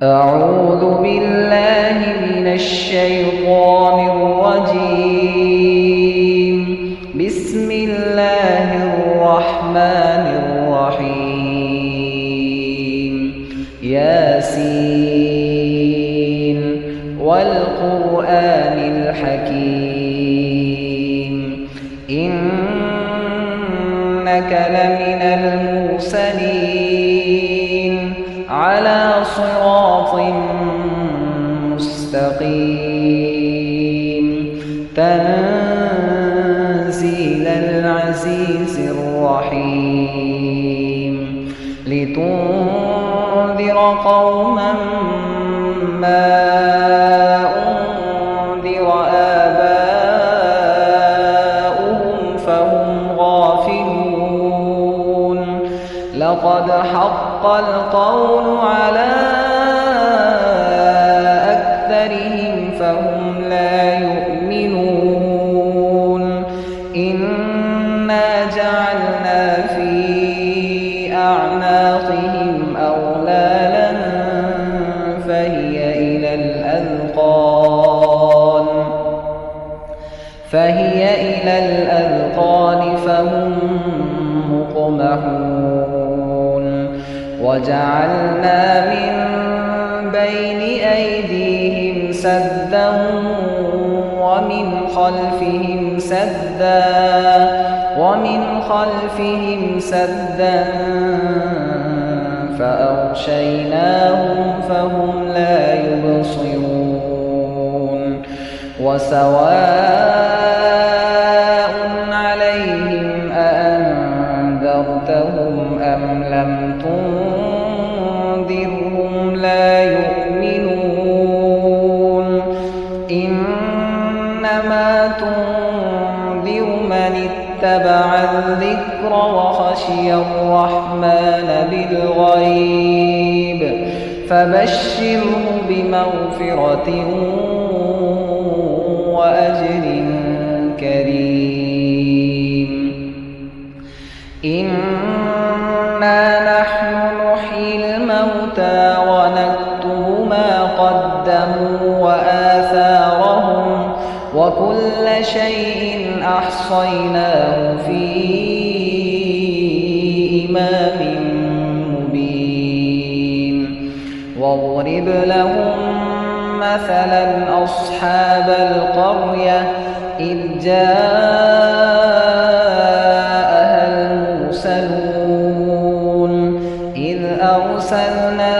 أعوذ بالله من الشيطان الرجيم. بسم الله الرحمن الرحيم. ياسين والقرآن الحكيم إنك لمن المرسلين على صراط مستقيم تنزيل العزيز الرحيم لتنذر قوما ما أنذر آباؤهم فهم غافلون لقد حق القول على أكثرهم فهم لا يؤمنون إنا جعلنا في أعناقهم أغلالا فهي إلى الأذقان فهم مقمحون وجعلنا من بين أيديهم سدا ومن خلفهم سدا فأغشيناهم فهم لا يبصرون وسواء عليهم أأنذرتهم أم لم تنذرهم لا يؤمنون إنما تنذر من اتبع الذكر وخشي الرحمن بالغيب فبشره بمغفرة وأجر كريم إنا نحن نحيي الموتى ونكتب ما قدموا وآثارهم وكل شيء أحصيناه في إمام مبين واضرب لهم مثلا أصحاب القرية إذ جاءها المرسلون إذ أرسلنا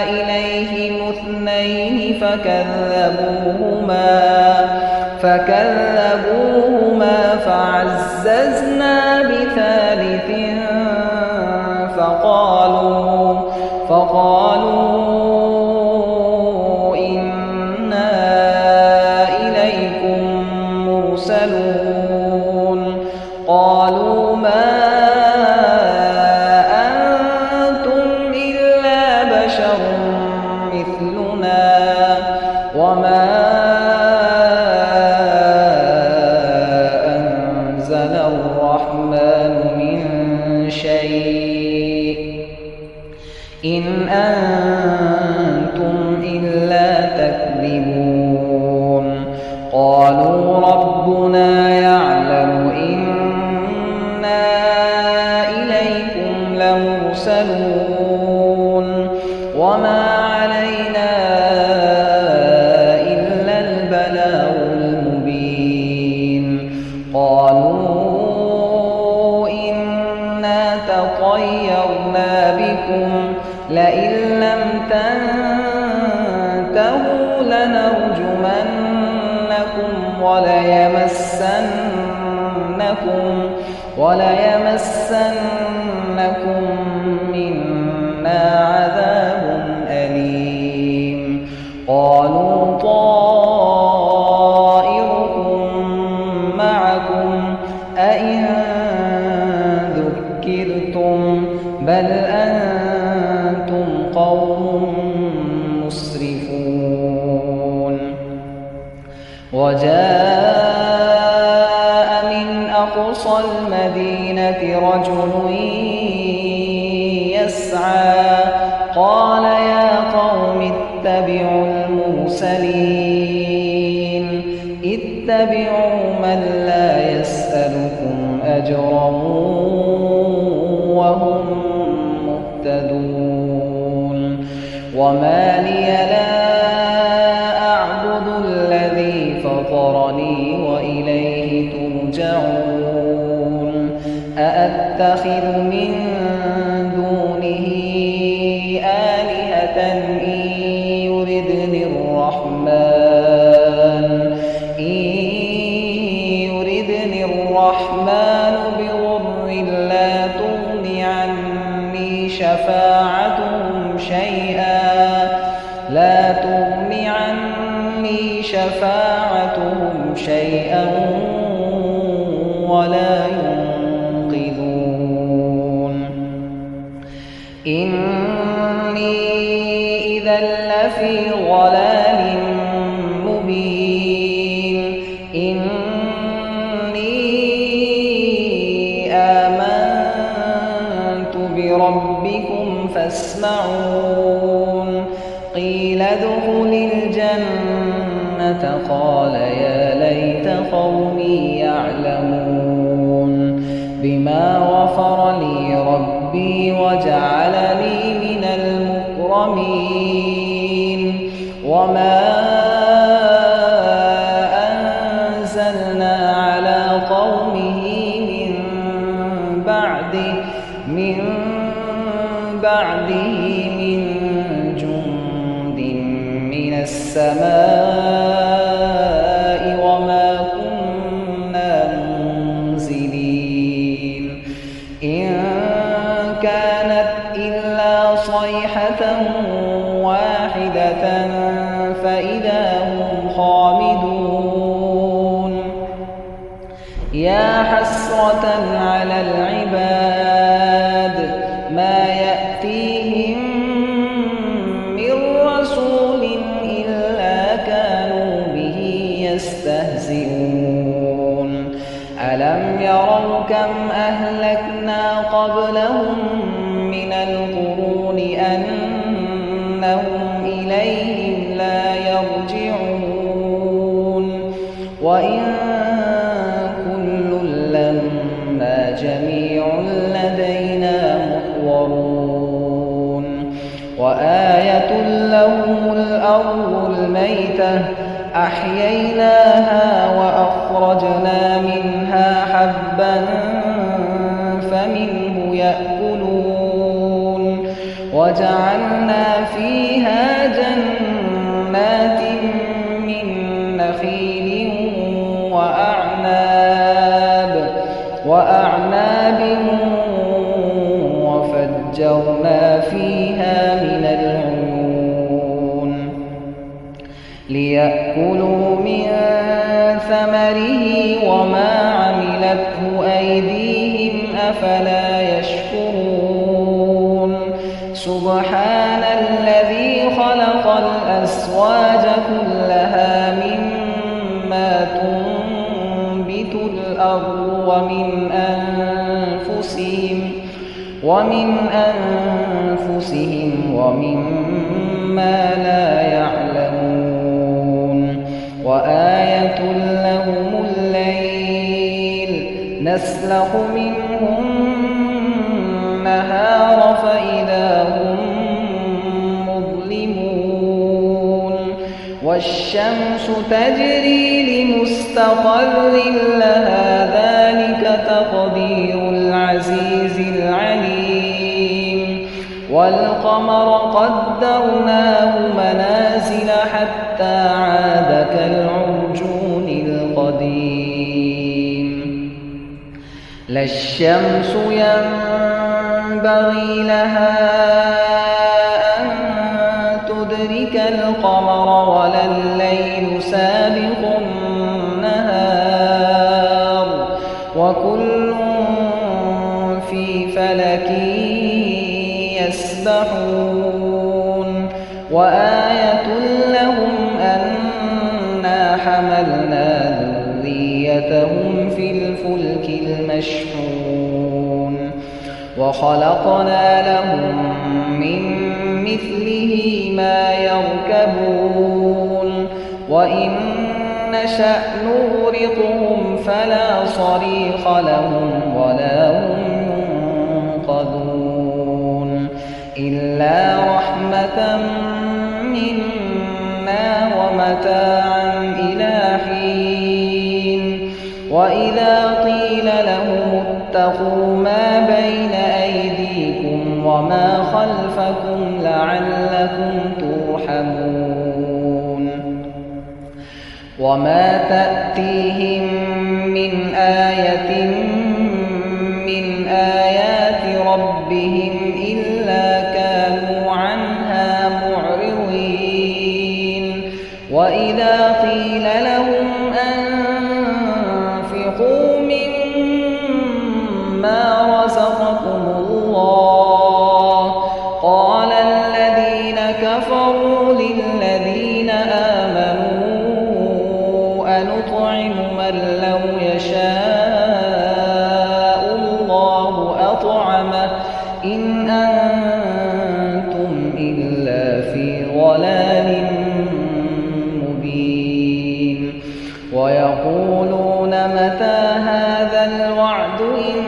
إليهم اثنين فكذبوهما فعززنا بثالث فقالوا إنا إليكم مرسلون قالوا ما أنتم إلا بشر مثلنا وما أنزل الرحمن من شيء إن أنتم إلا تكذبون قالوا ربنا يعلم إنا إليكم لمرسلون وما علينا إلا البلاغ المبين قالوا إنا تطيرنا بكم لئن لم تنتهوا لنرجمنكم وليمسنكم منا عذاب أليم قالوا طائركم معكم أئن ذكرتم بل أنتم قوم مسرفون وجاء من أقصى المدينة رجل يسعى قال يا أجرا وهم مهتدون وما لي لا أعبد الذي فطرني وإليه ترجعون أأتخذ من دونه آلهة إن يردني الرحمن بضر لا تغن عني شفاعتهم شيئا ولا ينقذون إني إذا لفي ضلال مبين إني آمنت بربكم فاسمعون قيل ادخل الجنة قال يا ليت قومي يعلمون بما غفر لي ربي وجعلني من المكرمين وما أنزلنا على قومه من بعده من جند من السماء وما كنا منزلين إن كانت إلا صيحة واحدة فإذا هم خامدون يا حسرة على العباد ما يأتيهم من رسول إلا كانوا به يستهزئون ألم يروا كم أهلكنا قبلهم من القرون أنهم إليهم لا يرجعون وإن كل لما جميع لدينا محضرون وآية لهم الأرض الميتة أحييناها وأخرجنا منها حبا فمنه يأكلون وجعلنا فيها جنات من نخيل وأعناب وفجرنا فيها من العيون ليأكلوا من ثمره وما عملته أيديهم أفلا يشكرون سبحان الذي خلق الأزواج كلها مما تنبت الأرض ومن أنفسهم ومما لا يعلمون وآية لهم الليل نسلخ منه النهار فإذا هم مظلمون والشمس تجري لمستقر لها ذلك تقدير العزيز العليم والقمر قدرناه منازل حتى عاد كالعرجون القديم لا الشمس ينبغي لها أن تدرك القمر ولا الليل سابق النهار وكل في فلك يسبحون وآية لهم أنا حملنا ذريتهم في الفلك المشحون وخلقنا لهم من مثله ما يركبون وإن نشأ نغرقهم فلا صريخ لهم ولا هم ينقذون إلا رحمة منا ومتاعا إلى حين وإذا قيل لهم اتقوا ما بين أيديكم وما خلفكم لعلكم ترحمون وما تأتيهم من آية من آيات ربهم إلا كانوا عنها معرضين وإذا قيل لهم أنفقوا مما رزقكم الله قال الذين كفروا للذين آمنوا أنطعم من لو يشاء الله أطعمه إن أنتم إلا في ضلال مبين ويقولون متى هذا الوعد إن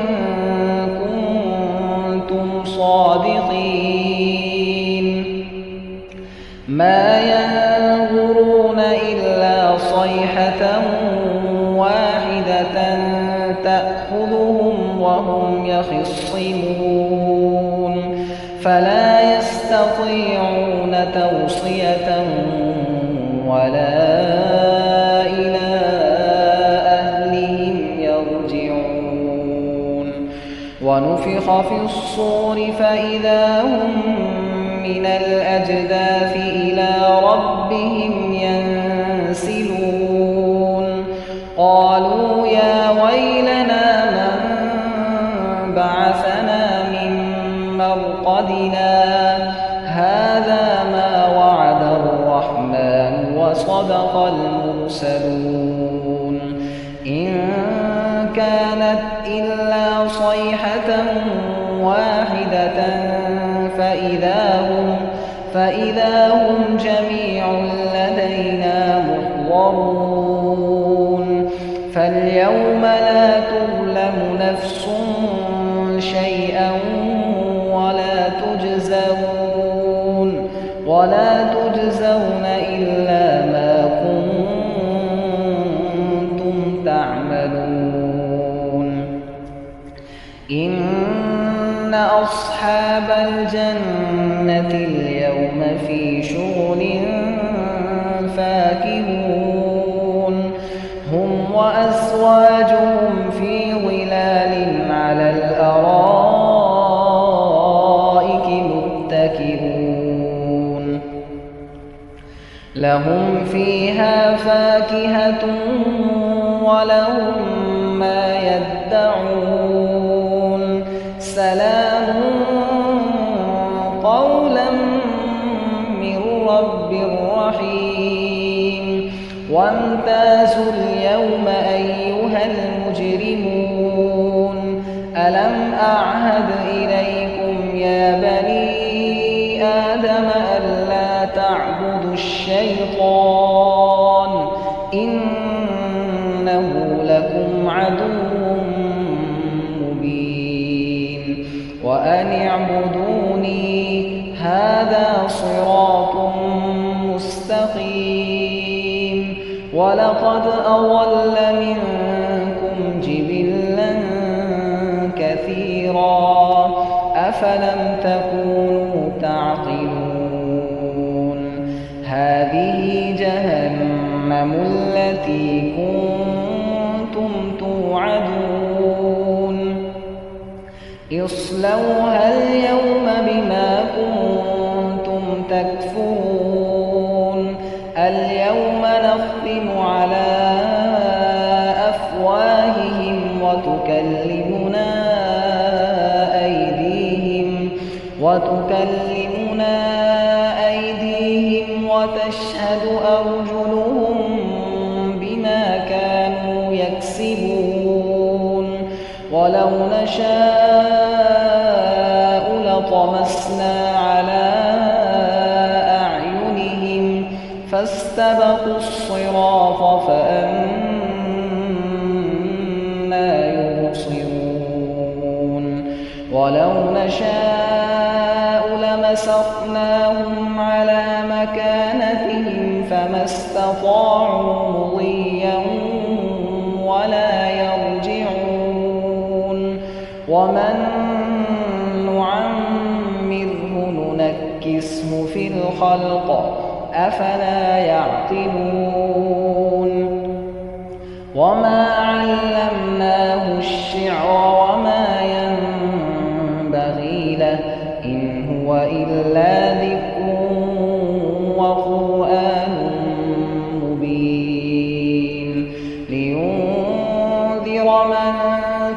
كنتم صادقين ما ينظرون إلا صيحة واحدة تأخذهم وهم يخصمون فلا يستطيعون توصية ولا إلى أهلهم يرجعون ونفخ في الصور فإذا هم من الأجداث إلى ربهم ينسلون قالوا يا ويلنا من بعثنا من مرقدنا هذا ما وعد الرحمن وصدق المرسلون إن كانت إلا صيحة واحدة فإذا هم جميع لدينا محضرون فاليوم لا تظلم نفس شيئا ولا تجزون إلا ما كنتم تعملون إن أصحاب الجنة اليوم في شغل فاكهون هم وأزواجهم في ظلال على الأرائك متكئون لهم فيها فاكهة ولهم ما يدعون سلام قولا من رب رحيم وامتازوا اليوم أيها المجرمون ألم أعهد إليكم يا بني آدم ألا تعبدوا الشيطان إنه لكم عدو مبين وأن اعبدوني هذا صراط مستقيم ولقد أضل منكم جبلا كثيرا أفلم تكونوا تعقلون هذه جهنم التي كنتم توعدون اصلوها اليوم بما كنتم تكفرون اليوم نختم على أفواههم وتكلمنا أيديهم وتشهد أرجلهم بما كانوا يكسبون ولو نشاء لطمسنا على أعينهم فاستبقوا الصراط فأنى يبصرون ولو نشاء لمسخناهم على مكانتهم فما استطاعوا مضيا ولا يرجعون ومن نعمره ننكسه في الخلق أفلا يعقلون وما علمناه الشعر وما ينبغي له إن هو إلا ذكر وقرآن مبين لينذر من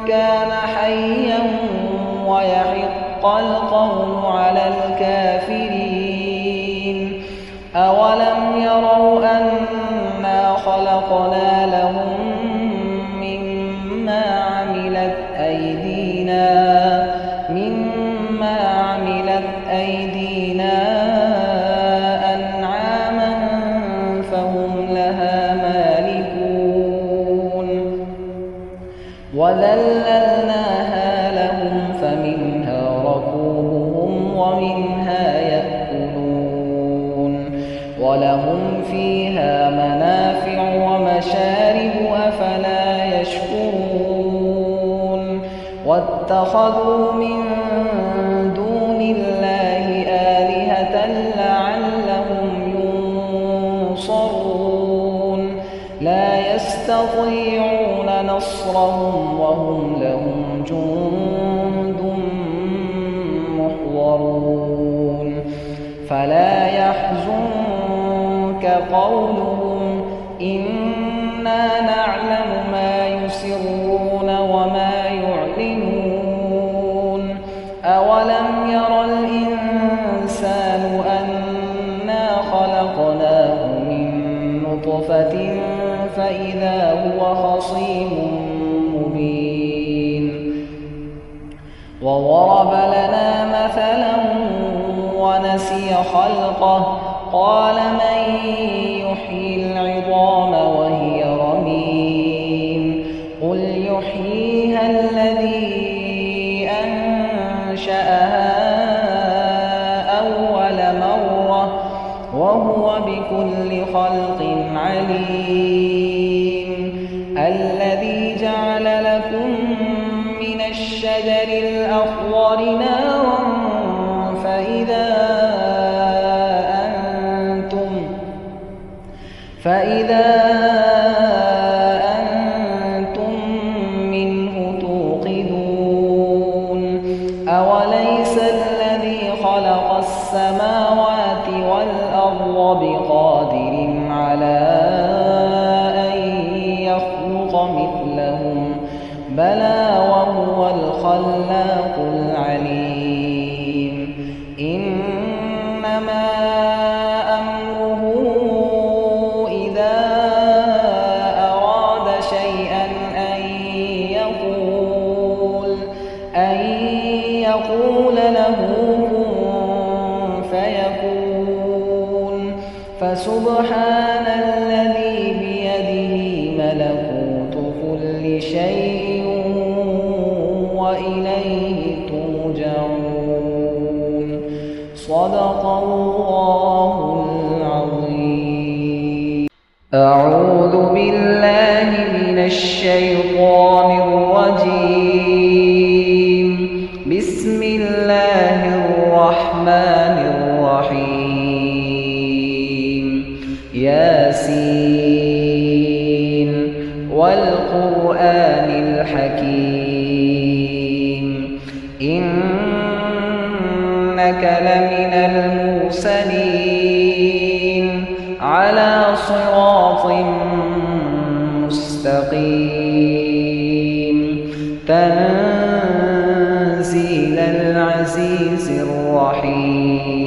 كان حيا ويحق القول على الكافرين أولم يروا أنا خلقنا لهم مما عملت أيدينا أنعاما فهم لها مالكون وذللناها لهم فمنها ركوبهم ومنها يأكلون ولهم فيها منافع ومشارب أفلا يشكرون واتخذوا من دون الله آلهة لعلهم ينصرون لا يستطيعون نصرهم وهم لهم جند محضرون فلا يحزنك قولهم إنا نعلم ما يسرون وما يعلنون أولم ير الإنسان أنا خلقناه من نطفة فإذا هو خصيم مبين وضرب لنا مثلا ونسي خلقه قال من يحيي العظام وهي رميم قل يحييها الذي أنشأها أول مرة وهو بكل خلق عليم الذي جعل لكم من الشجر الأخضر نارا فإذا أنتم منه توقدون أوليس الذي خلق السماوات والأرض بقادر على أن يخلق مثلهم بلى وهو الخلاق العليم إنما أمره إذا أراد شيئا أن يقول له كن فيكون فسبحان الذي بيده ملكوت كل شيء وإليه ترجعون صدق الله العظيم أعوذ بالله من الشيطان الرجيم بسم الله الرحمن الرحيم ياسين والقرآن الحكيم إنك لمن المرسلين على صراط مستقيم تنزيل العزيز الرحيم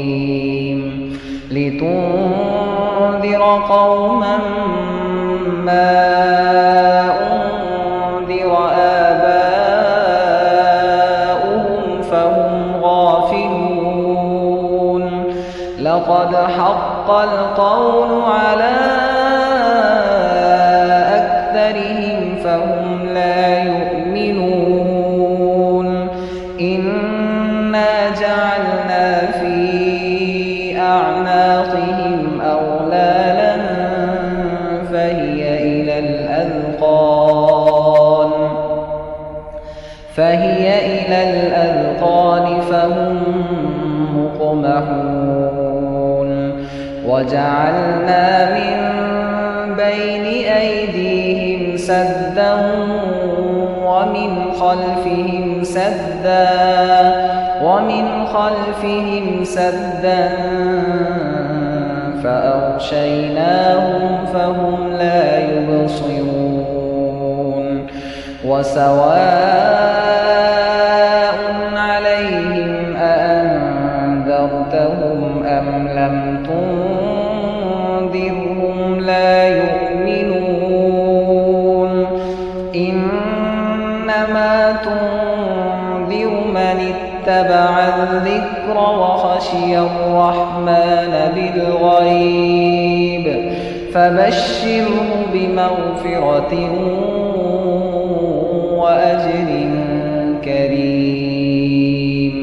لتنذر قوما ما أنذر آباؤهم فهم غافلون لقد فقد حق القول على أكثرهم فهم لا يؤمنون إنا جعلنا في أعناقهم أغلالا فهي إلى الأذقان فهم مقمحون وجعلنا من بين أيديهم سدا ومن خلفهم سدا فأغشيناهم فهم لا يبصرون وسواء عليهم أأنذرتهم أم لم تنذرهم لا يؤمنون إنما تنذر من اتبع الذكر وخشي الرحمن بالغيب فبشره بمغفرة وأجر كريم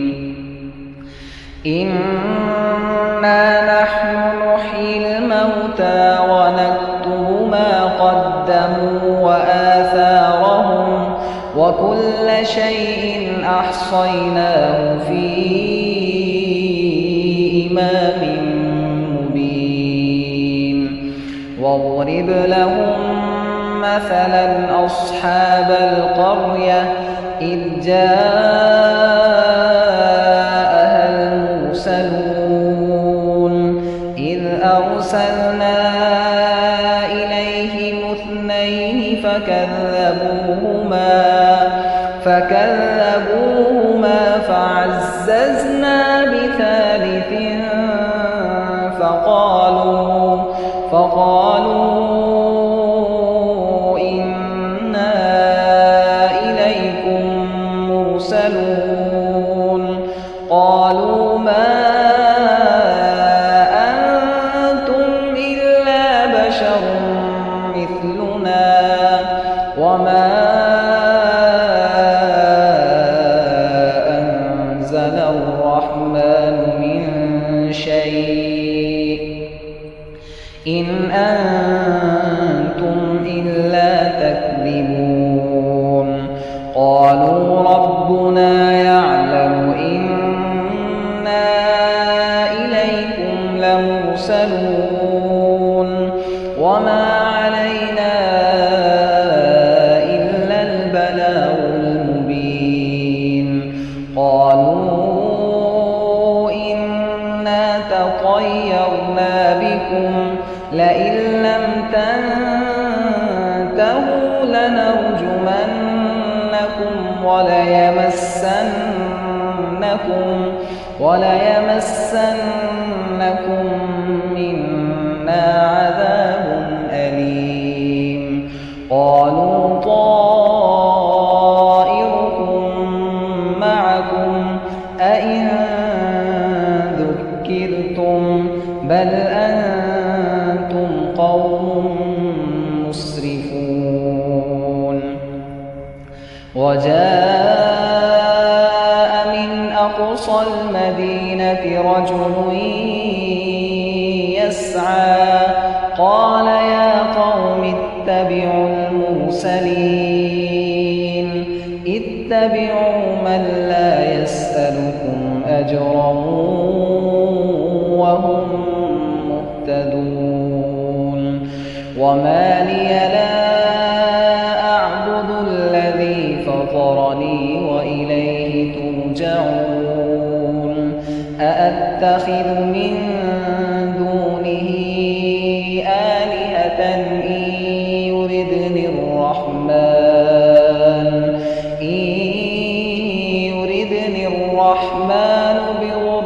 إنا نحن نحيي الموتى ونكتب ما قدموا وآثارهم وكل شيء أحصيناه في إمام مبين واضرب لهم مثلا أصحاب القرية إذ جاءها المرسلون إذ أرسلنا إليهم اثنين فكذبوهما فعززنا بثالث فقالوا إنا إليكم مرسلون قالوا ما أنتم إلا بشر مثلنا وما أنزل الرحمن من شيء إن أنتم إلا تكذبون قالوا ربنا يعلم إنا إليكم لمرسلون وما علينا إلا البلاغ المبين قالوا إنا تطيرنا بكم لئن لم تنتهوا لنرجمنكم وليمسنكم منا عذاب أليم قالوا طائركم معكم أئن ذكرتم بل أنتم قوم مسرفون وجاء من أقصى المدينة رجل يسعى قال يا قوم اتبعوا المرسلين اتبعوا من لا يسألكم أجرا وهم مهتدون وما لي لا أعبد الذي فطرني وإليه ترجعون أأتخذ من دونه آلهة إن يردني الرحمن بضر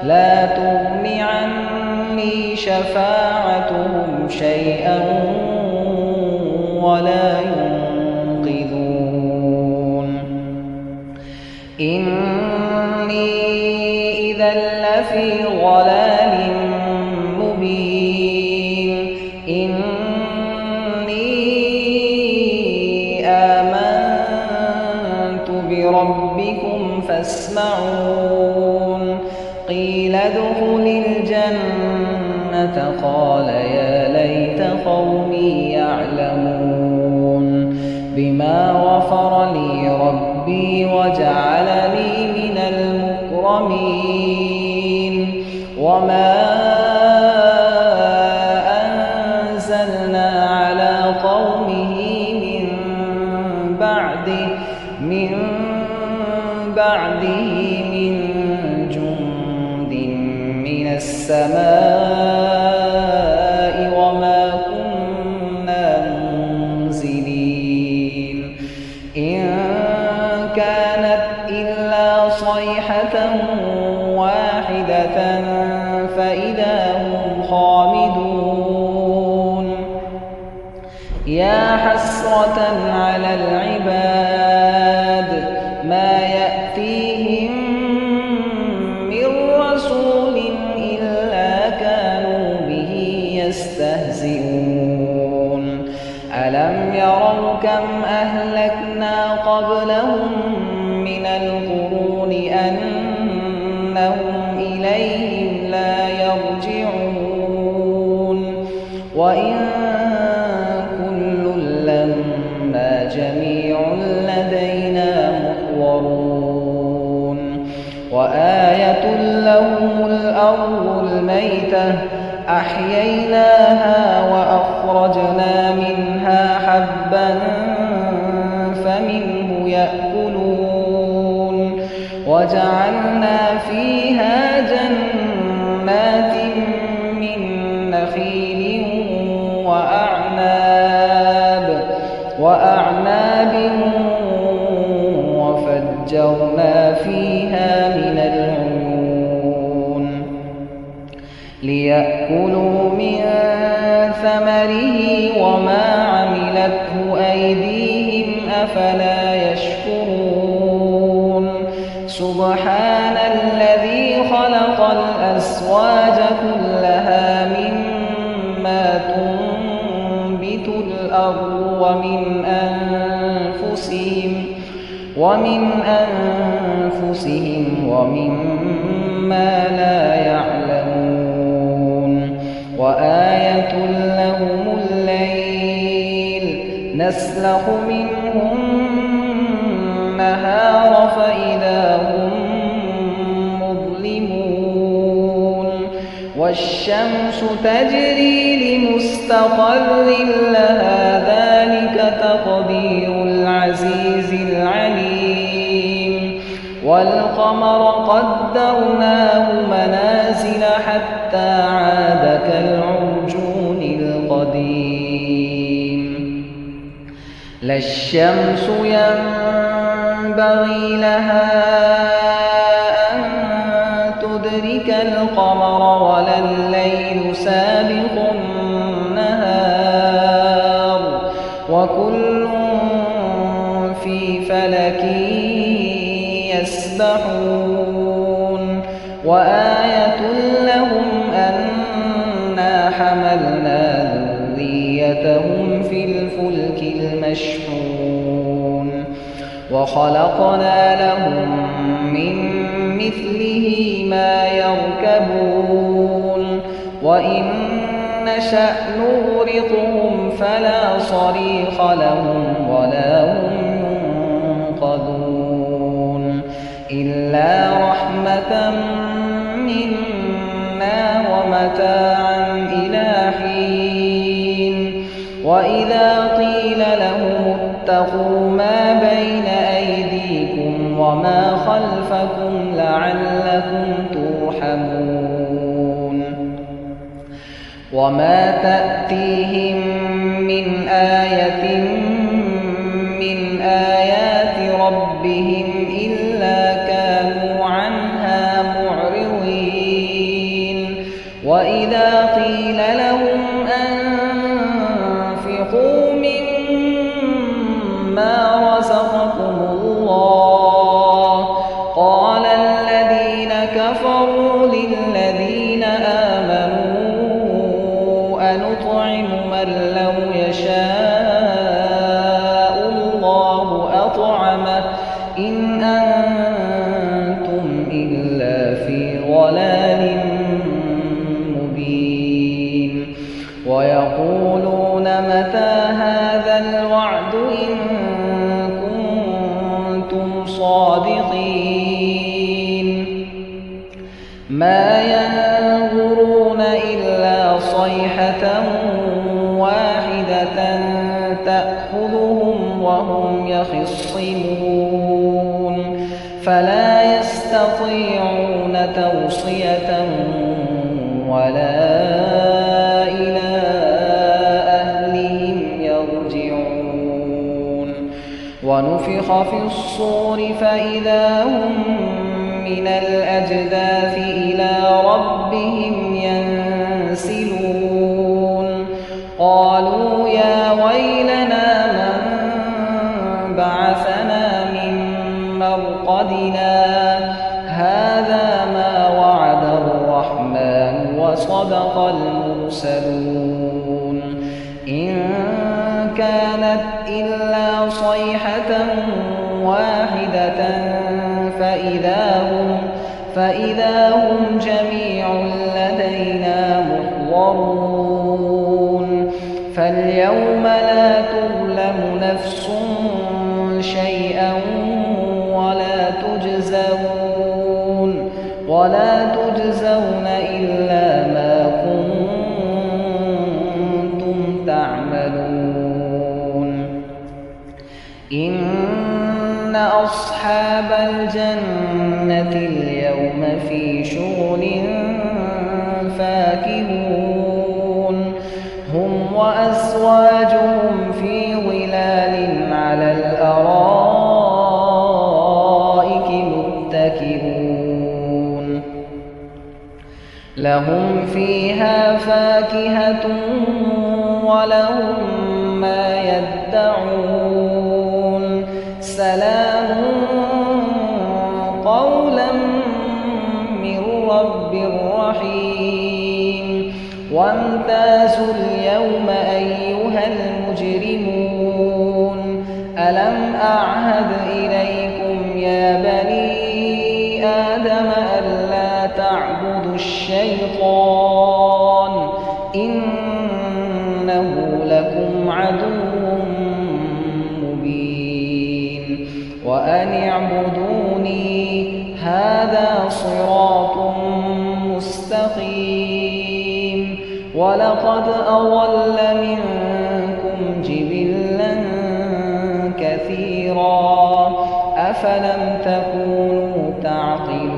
لا تغن عني شفاعتهم شيئا ولا ينقذون إني إذا لفي ضلال مبين إني آمنت بربكم فاسمعون قيل ادخل الجنة قال يا ليت قومي يعلمون بما غفر لي ربي وجعلني من المكرمين وما أنزلنا على قومه من بعده من جند من السماء وما كنا منزلين إن كانت إلا صيحة واحدة فإذا هم خامدون يا حسرة على العباد ما يأتيهم من رسول إلا كانوا به يستهزئون ألم يروا كم أهلكنا قبلهم من القرون أنهم إليهم لا يرجعون وإن كل لما جميع لدينا محضرون وآية لهم الأرض الميتة أحييناها وأخرجنا منها حبا فمنه يأكلون وجعلنا فيها جنات من نخيل وأعناب وفجرنا فيها من العيون ليأكلوا من ثمره وما عملته أيديهم أفلا يشكرون سبحان الذي خلق الأزواج كلها مما تنبت الأرض ومن أنفسهم ومما لا يعلمون وآية لهم الليل نسلخ منه النهار فإذا هم مظلمون والشمس تجري لمستقر لها ذلك تقدير العزيز العليم والقمر قدرناه منازل حتى عاد كالعرجون القديم لا الشمس ينبغي لها أن تدرك القمر ولا الليل سابق النهار وكل في فلك يسبحون وآية لهم أنا حملنا ذريتهم في الفلك المشحون وخلقنا لهم من مثله ما يركبون وإن نشأ نغرقهم فلا صريخ لهم ولا هم ينقذون إلا رحمة منا ومتاعا إلى حين وإذا قيل لهم اتقوا ما بين أيديكم وما خلفكم لعلكم ترحمون وما تأتيهم من آية من آيات ربهم إلا كانوا عنها معرضين وإذا قيل لهم أنفقوا مما رزقكم الله أنتم إلا في ضلال مبين ويقولون متى هذا الوعد إن كنتم صادقين ما ينظرون إلا صيحة واحدة تأخذهم وهم يخصمون فلا يستطيعون توصية ولا إلى أهلهم يرجعون ونفخ في الصور فإذا هم من الأجداث إلى ربهم ينسلون قالوا يا ويلنا من بعثنا من مرقدنا هذا ما وعد الرحمن وصدق المرسلون إن كانت إلا صيحة واحدة فإذا هم جميع لدينا محضرون فاليوم لا تظلم نفس شيئا ولا تجزون إلا ما كنتم تعملون إن أصحاب الجنة اليوم في شغل فاكهون هم وأزواجهم في ظلال على الأرائك متكئون لهم فيها فاكهة ولهم ما يدعون سلام قولا من رب رحيم وامتازوا اليوم أيها المجرمون ألم أعهد إليكم يا بني آدم ألا تعبدوا الشيطان إنه لكم عدو مبين وأن اعبدوني هذا صراط مستقيم ولقد أضل منكم جبلا كثيرا أفلم تكونوا تعقلون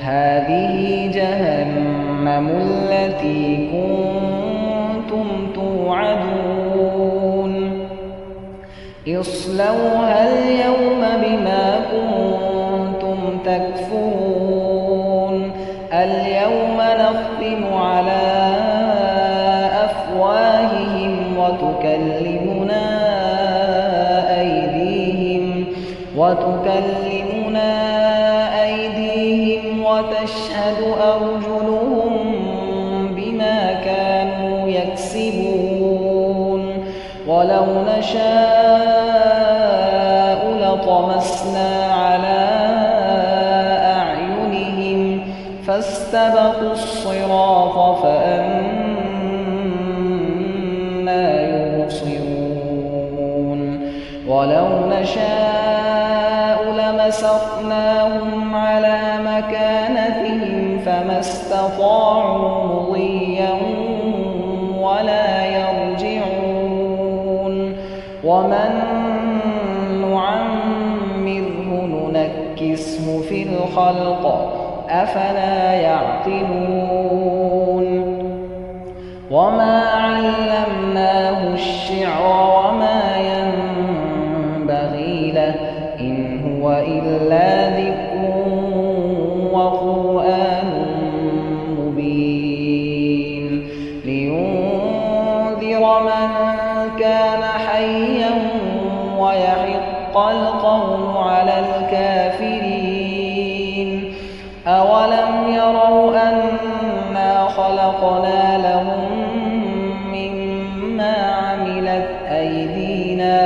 هذه جهنم التي كنتم توعدون اصلوها اليوم بما كنتم تكفرون اليوم نختم على أفواههم وتكلمنا أيديهم وتشهد أرجلهم بما كانوا يكسبون ولو نشاء لطمسنا على أعينهم فاستبقوا الصراط فأنى يبصرون ولو نشاء لمسخناهم على مكانتهم فما استطاعوا مضيا ولا يرجعون ومن نعمره ننكسه في الخلق أفلا يعقلون وما علمناه الشعر وما ينبغي له إن هو إلا ذكر وقرآن مبين لينذر من كان حيا ويحق القول على الكافرين أولم يروا أنا خلقنا لهم مما عملت أيدينا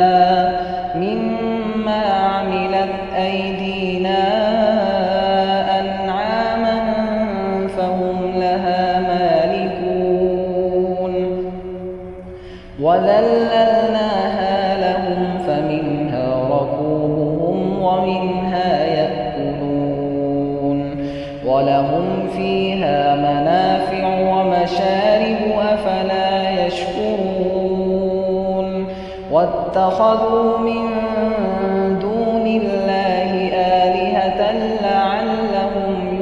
أيدينا أنعاما فهم لها مالكون وذللناها لهم فمنها ركوبهم ومنها يأكلون ولهم فيها منافع ومشارب أفلا يشكرون واتخذوا من دون الله آلهة لعلهم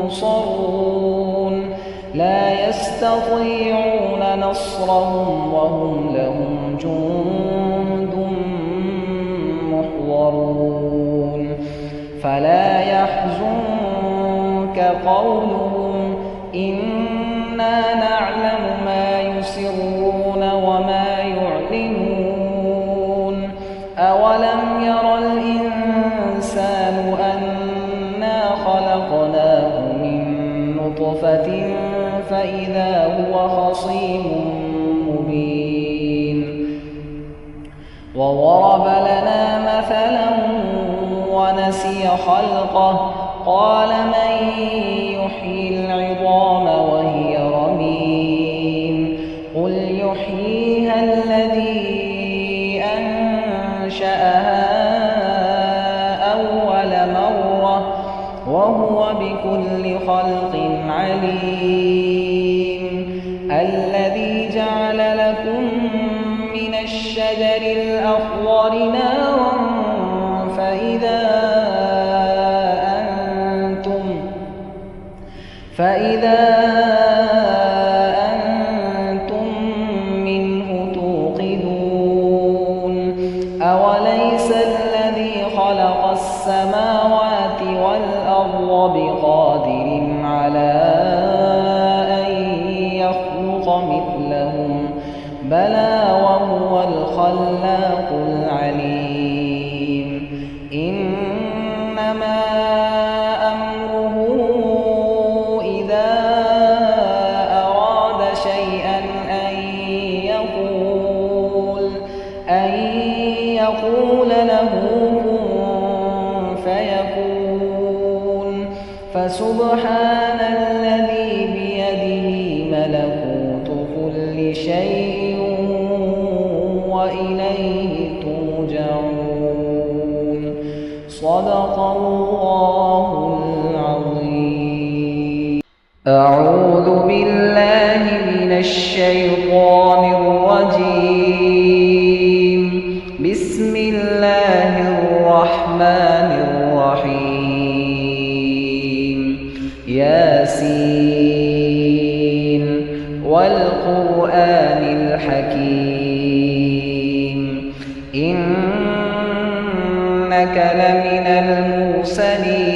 ينصرون لا يستطيعون نصرهم وهم لهم جند محضرون فلا يحزنك قولهم إنا نعلم ما يسرون وما يعلنون أولم ير الإنسان أنا خلقناه من نطفة فإذا هو خصيم مبين وضرب لنا مثلا ونسي خلقه قال من يحيي العظام وهي رميم قل يحييها الذي أنشأها أول مرة وهو بكل خلق عليم الذي جعل لكم من الشجر الأخضر نارا فإذا أنتم منه توقدون أوليس الذي خلق السماوات والأرض بقادر على أن يخلق مثلهم بلى وهو الخلاق العليم إنما أمره إذا أراد شيئا أن يقول له كن فيكون فسبحان الذي بيده ملكوت كل شيء وإليه ترجعون صدق الله العظيم أعوذ بالله من الشيطان الرجيم بسم الله الرحمن الرحيم ياسين والقرآن الحكيم إنك لمن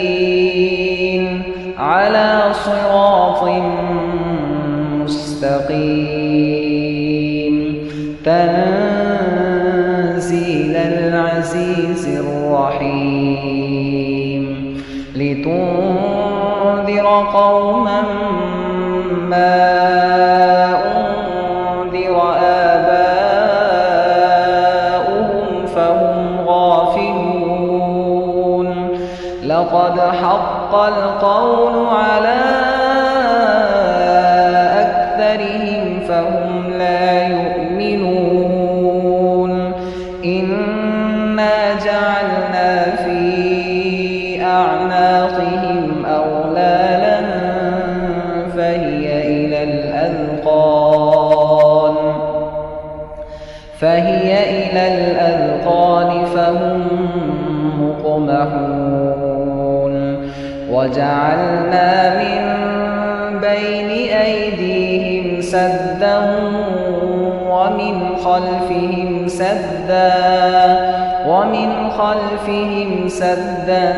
المرسلين على صراط مستقيم تنزيل العزيز الرحيم لتنذر قوما ما أنذر آباؤهم فهم غافلون لقد حق القول على أكثرهم فهم لا يؤمنون إنا جعلنا في أعناقهم أغلالا فهي إلى الأذقان فهم مقمحون وجعلنا من بين أيديهم سدا ومن خلفهم سدا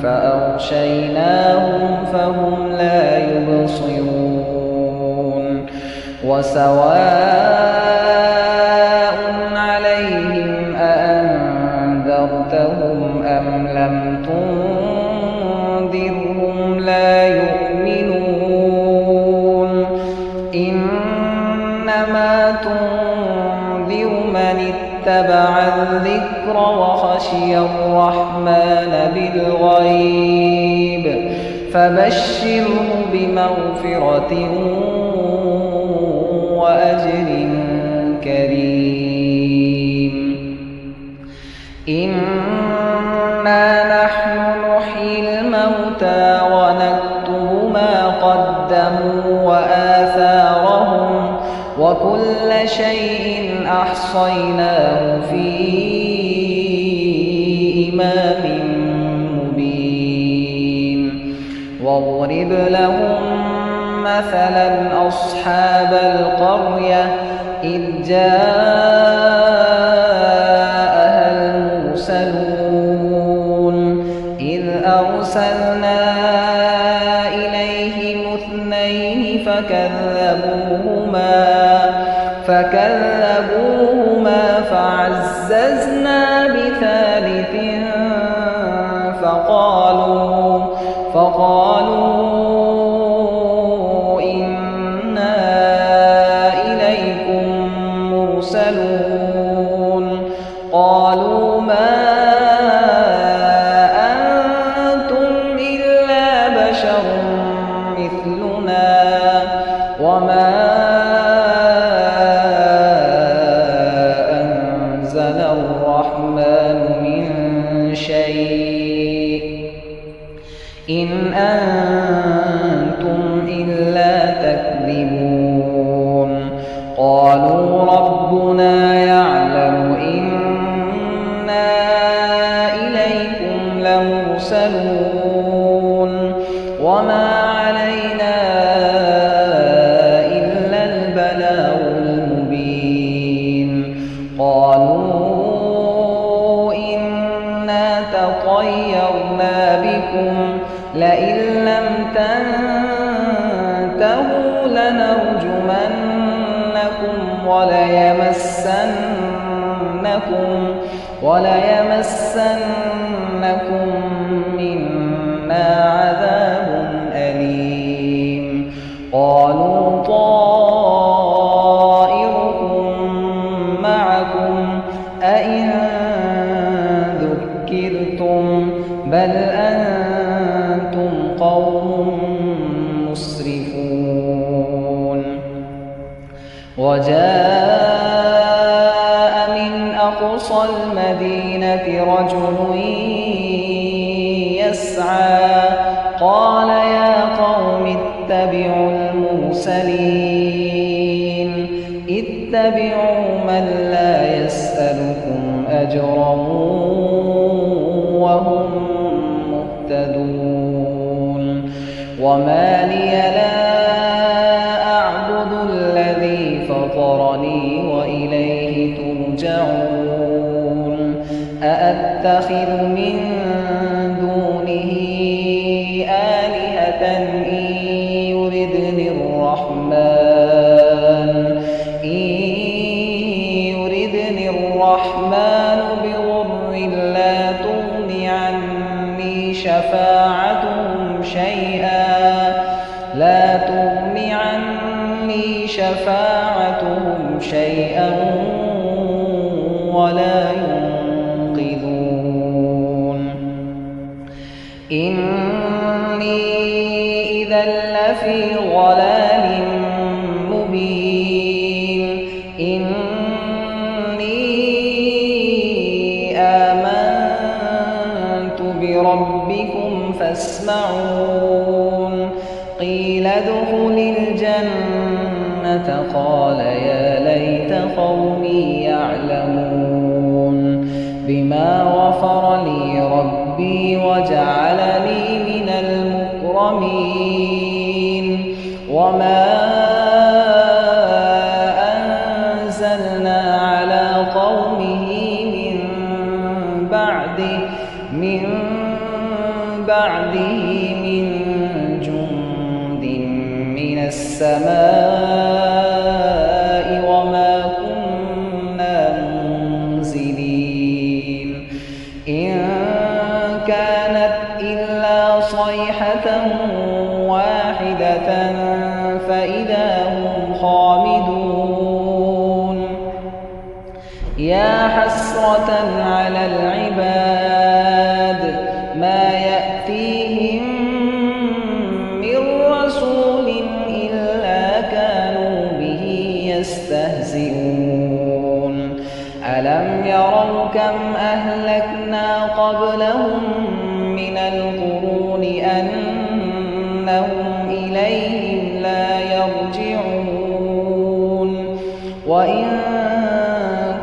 فأغشيناهم فهم لا يبصرون وسواء عليهم أأنذرتهم أم لم تنذرهم لا يؤمنون إنما تنذر من اتبع الذكر الذكر وخشي الرحمن بالغيب فبشره بمغفرة وأجر كريم. إنا نحن نحيي الموتى ونكتب ما قدموا وآثارهم وكل شيء أحصيناه في إمام مبين. واضرب لهم مثلا أصحاب القرية إذ جاءها المرسلون إذ أرسلنا إليهم اثنين فكذبوهما فعززنا بثالث فقالوا إنا إليكم مرسلون. قالوا ما أنتم إلا بشر مثلنا وما أنزل الرحمن من شيء إن أنتم إلا تكذبون. قالوا ربنا يعلم إنا إليكم لمرسلون وما علينا إلا البلاغ المبين. قالوا إنا تطيرنا بكم لئن لم تنتهوا لنرجمنكم وليمسنكم منا عذاب أليم. قالوا طائركم معكم أئن ذكرتم بل أنتم قوم مسرفون. وجاء من أقصى المدينة رجل يسعى قال يا قوم اتبعوا المرسلين اتبعوا من لا يسألكم أجرا وهم مهتدون. وما لي لا أعبد الذي فطرني وإليه ترجعون. أأتخذ من دونه آلهة إن يردني الرحمن بضر لا تغن عني شفاعتهم شيئا ولا ينقذون. إني إذا لفي ضلال مبين. إني آمنت بربكم فاسمعون. قيل ادخل الجنة قال يا ليت قومي يعلمون بما غفر لي ربي وجعلني من المكرمين. وما أنزلنا على قومه من بعده من جند من السماء وما كنا منزلين. إن كانت إلا صيحة واحدة فإذا هم خامدون. يا حسرة حسرة على العباد ما يأتيهم من رسول إلا كانوا به يستهزئون ألم يروا كم أهلكنا قبلهم من القرون أنهم إليهم لا يرجعون وإن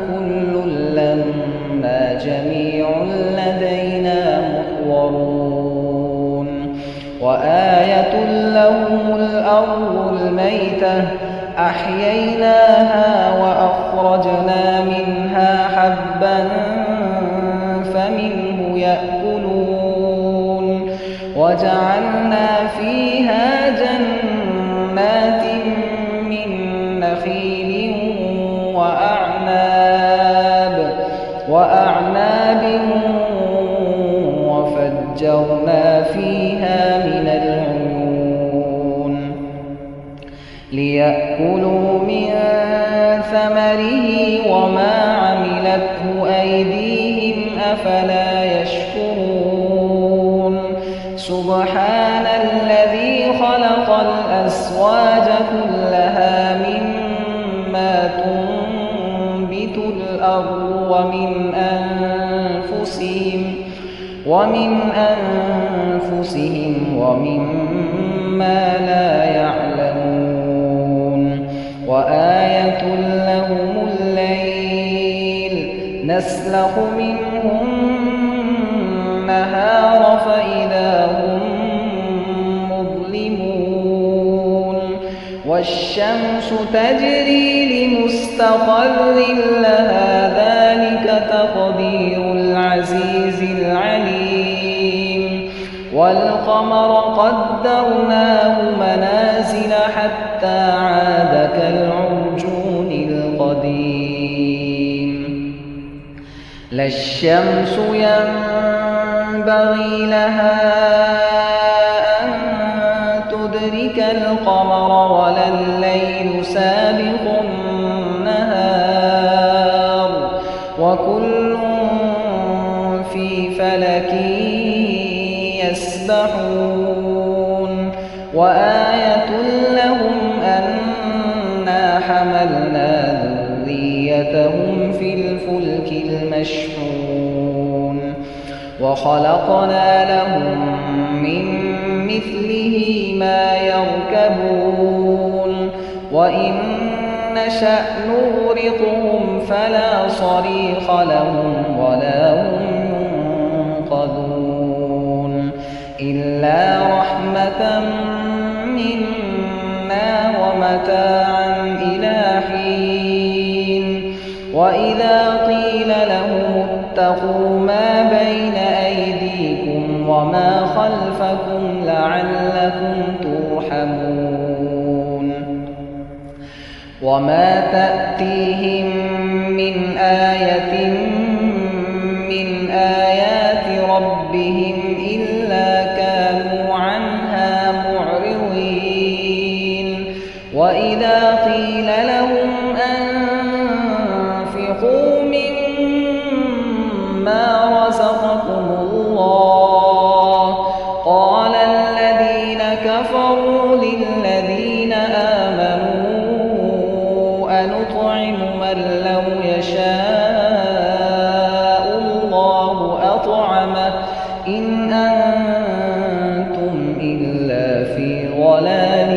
كل لما جميع لدينا محضرون وآية لهم الأرض الميتة أحييناها وأخرجنا منها حبا فمنه يأكلون وجعلنا فيها جنات من نخيل وأعناب وفجرنا فيها من العيون ليأكلوا من ثمره وما عملته أيديهم أفلا يشكرون سبحان الذي خلق الأزواج كلها مما تنبت الأرض ومن أنفسهم ومما لا يعلمون وآية لهم الليل نسلخ منه النهار فإذا هم مظلمون والشمس تجري لمستقر لها ذلك تقدير العزيز العليم والقمر قدرناه منازل حتى عاد كالعرجون القديم لا الشمس ينبغي لها أن تدرك القمر ولا الليل سابق النهار وكل في فلك يسبحون وآية لهم أنا حملنا ذريتهم في الفلك المشحون وخلقنا لهم من مثله ما يركبون وإن نشأ نغرقهم فلا صريخ لهم ولا هم ينقذون إلا رحمة منا ومتاعا إلى حين وإذا قيل لهم اتقوا ما بين أيديكم وما خلفكم لعلكم ترحمون وما تأتيهم من آية من آيات ربهم إلا كانوا عنها معرضين وإذا قيل لهم أنفقوا مما رزقكم الله قال الذين كفروا للذين آمنوا أنطعم من لو يشاء الله أطعمه إن أنتم إلا في ضلال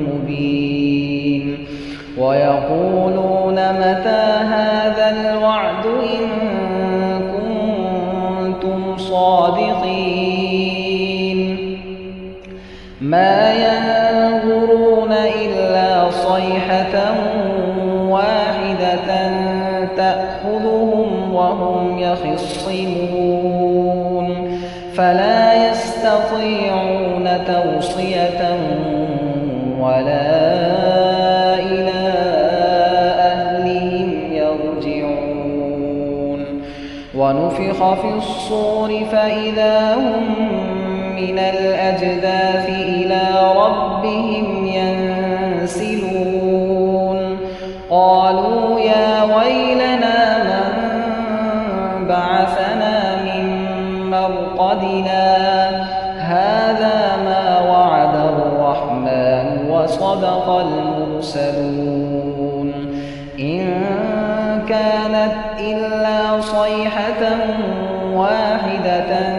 مبين ويقولون متى هذا الوعد إن كنتم صادقين ما ينظرون إلا صيحة واحدة تأخذهم وهم يخصمون فلا يستطيعون توصية ولا إلى أهلهم يرجعون ونفخ في الصور فإذا هم من الأجداث إلى ربهم ينسلون قالوا يا ويلنا من بعثنا من مرقدنا هذا ما وعد الرحمن وصدق المرسلون إن كانت إلا صيحة واحدة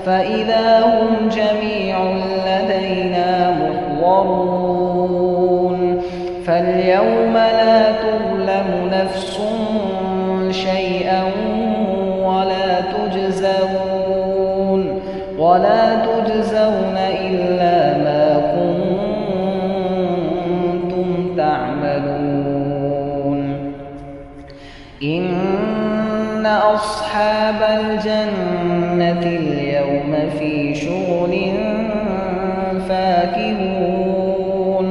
فإذا هم جميع لدينا محضرون فاليوم لا تظلم نفس شيئا ولا تجزون إلا ما كنتم تعملون إن أصحاب الجنة اليوم في شغل فاكهون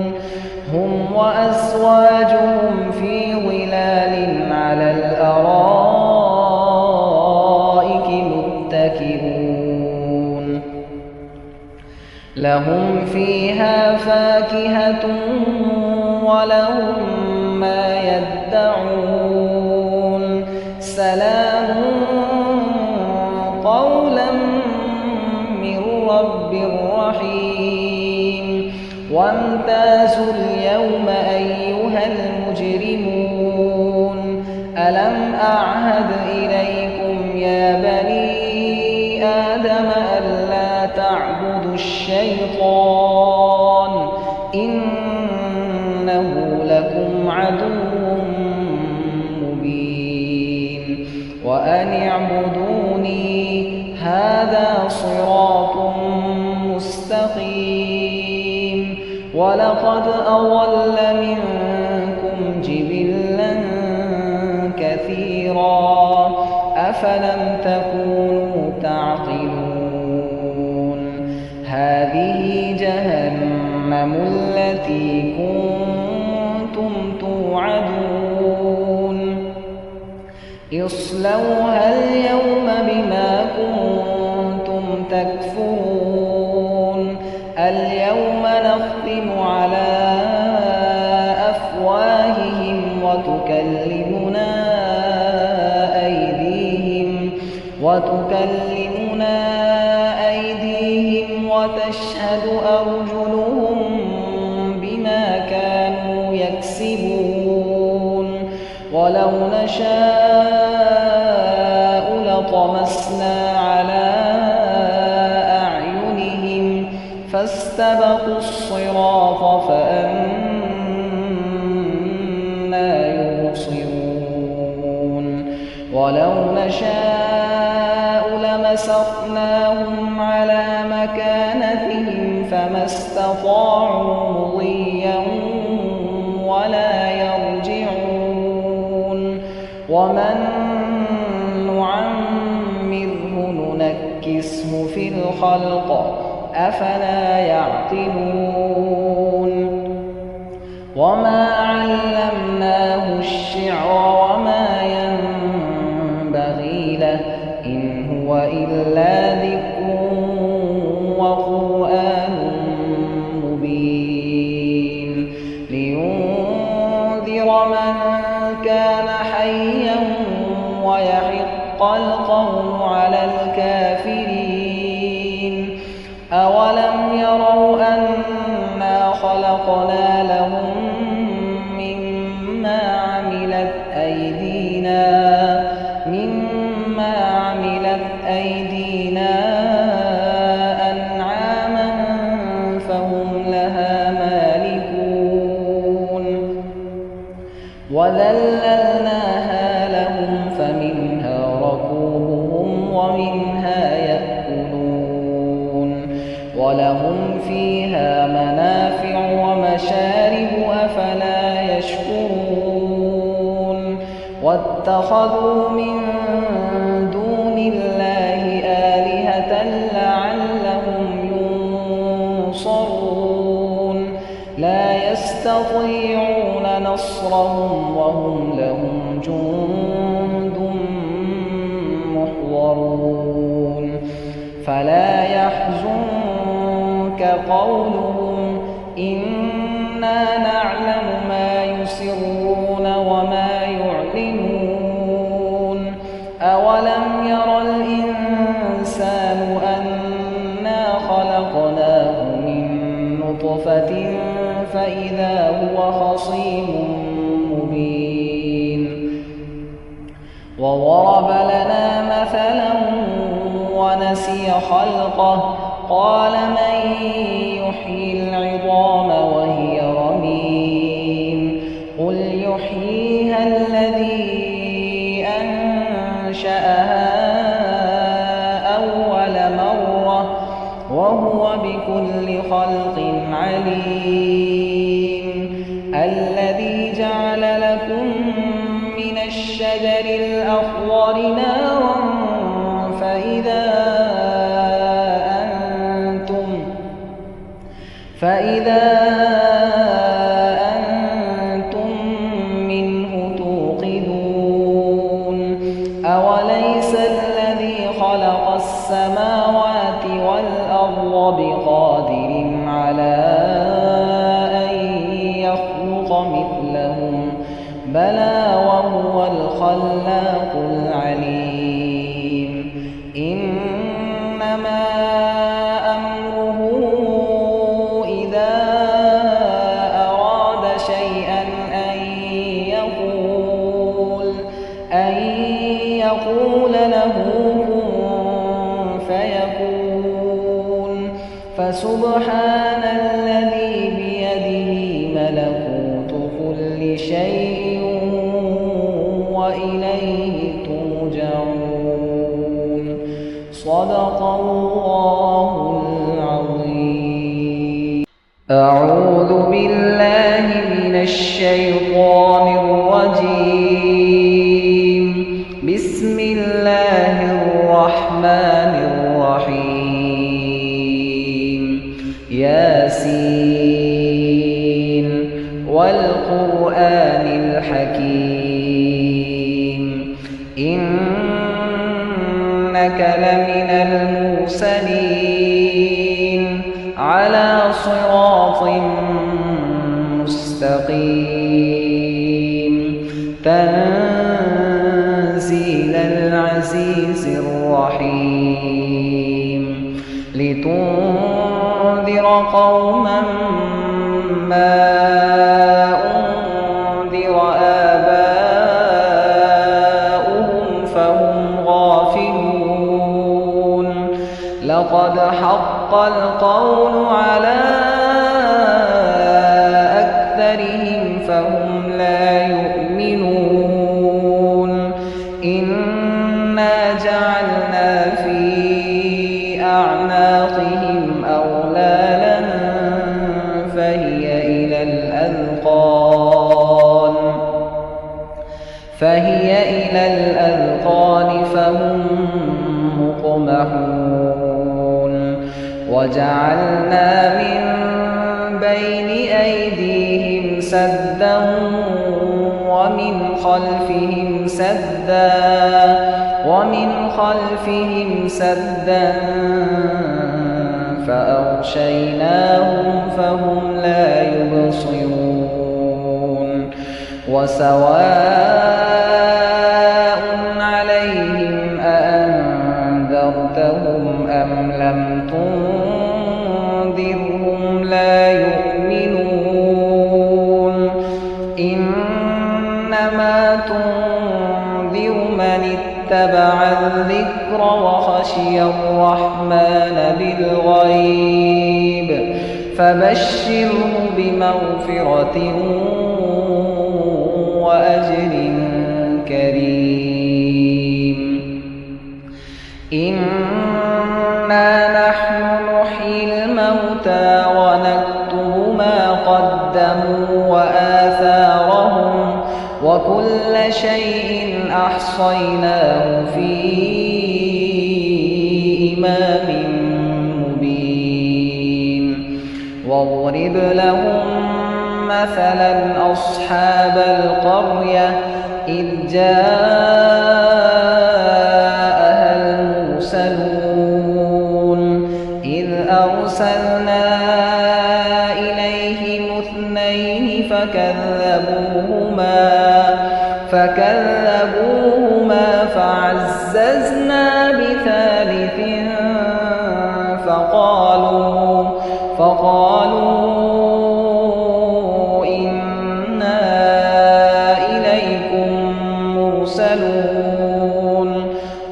هم وأزواجهم في ظلال على الأرائك متكئون لهم فيها فاكهة ولهم ما يدعون سلام قولا من رب رحيم وامتازوا اليوم أيها المجرمون ألم أعهد إليكم يا بني آدم ألا تعبدوا الشيطان إنه لكم عدو مبين وأن اعبدوني هذا صراط مستقيم ولقد أضل منكم جبلا كثيرا أفلم تكونوا تعقلون هذه جهنم التي كنتم توعدون اصلوها اليوم بما كنتم تكفرون اليوم نختم على أفواههم وتكلمنا أيديهم وتشهد أرجلهم بما كانوا يكسبون ولو نشاء لطمسنا على أعينهم فاستبقوا الصراط فأنى يبصرون ولو نشاء لمسخناهم على مكانتهم فما استطاعوا مضيا ولا يرجعون ومن نعمره ننكسه في الخلق أفلا يعقلون وما علمناه الشعر وما ينبغي له إن هو إلا ذكر وقرآن مبين لينذر من كان حيا ويحق القول على الكافرين أولم يروا أنا خلقنا لهم مما عملت أيدينا أنعاما فهم لها مالكون وذللناها لهم فمنها ركوبهم ومنها يأكلون ولهم فيها منافع ومشارب أفلا يشكرون واتخذوا من دون الله آلهة لعلهم ينصرون لا يستطيعون نصرهم وهم لهم جند محضرون فلا يحزنك قولهم إنا نعلم ما يسرون وما يعلنون أولم ير الإنسان أنا خلقناه من نطفة فإذا هو خصيم مبين وضرب لنا مثلا ونسي خلقه قال من يحيي العظام وهي رميم قل يحييها الذي أنشأها أول مرة وهو بكل خلق عليم الذي جعل لكم من الشجر الأخضر نارا فإذا أنتم منه توقدون أوليس الذي خلق السماوات والأرض بقادر على أن يخلق مثلهم بلى وهو الخلاق العليم إنما أمره إذا أراد شيئا أن يقول له كن فيكون فسبحان الذي بيده ملكوت كل شيء وإليه ترجعون صدق الله العظيم. أعوذ بالله من الشيطان الرجيم. بسم الله الرحمن الرحيم. ياسين والقرآن الحكيم إنك لمن المرسلين على صراط مستقيم تنزيل العزيز الرحيم لتنذر قوما ما أنذر آباؤهم فهم غافلون لقد حق القول على أكثرهم فهم لا يؤمنون إنا جعلنا في أعناقهم أغلالا فهي إلى الأذقان فهم مقمحون وجعلنا من بين أيديهم سدا ومن خلفهم سدا فأغشيناهم فهم لا يبصرون وسواء عليهم أأنذرتهم أم لم تنذرهم لا يؤمنون إنما تنذر من اتبع الذكر وخشي الرحمن بالغيب فبشره بمغفرة وأجر كريم إنا نحن نحيي الموتى ونكتب ما قدموا وآثارهم وكل شيء أحصيناه في إمام مبين واضرب لهم مثلا أصحاب القرية إذ جاءها المرسلون إذ أرسلنا إليهم اثنين فكذبوهما فعززنا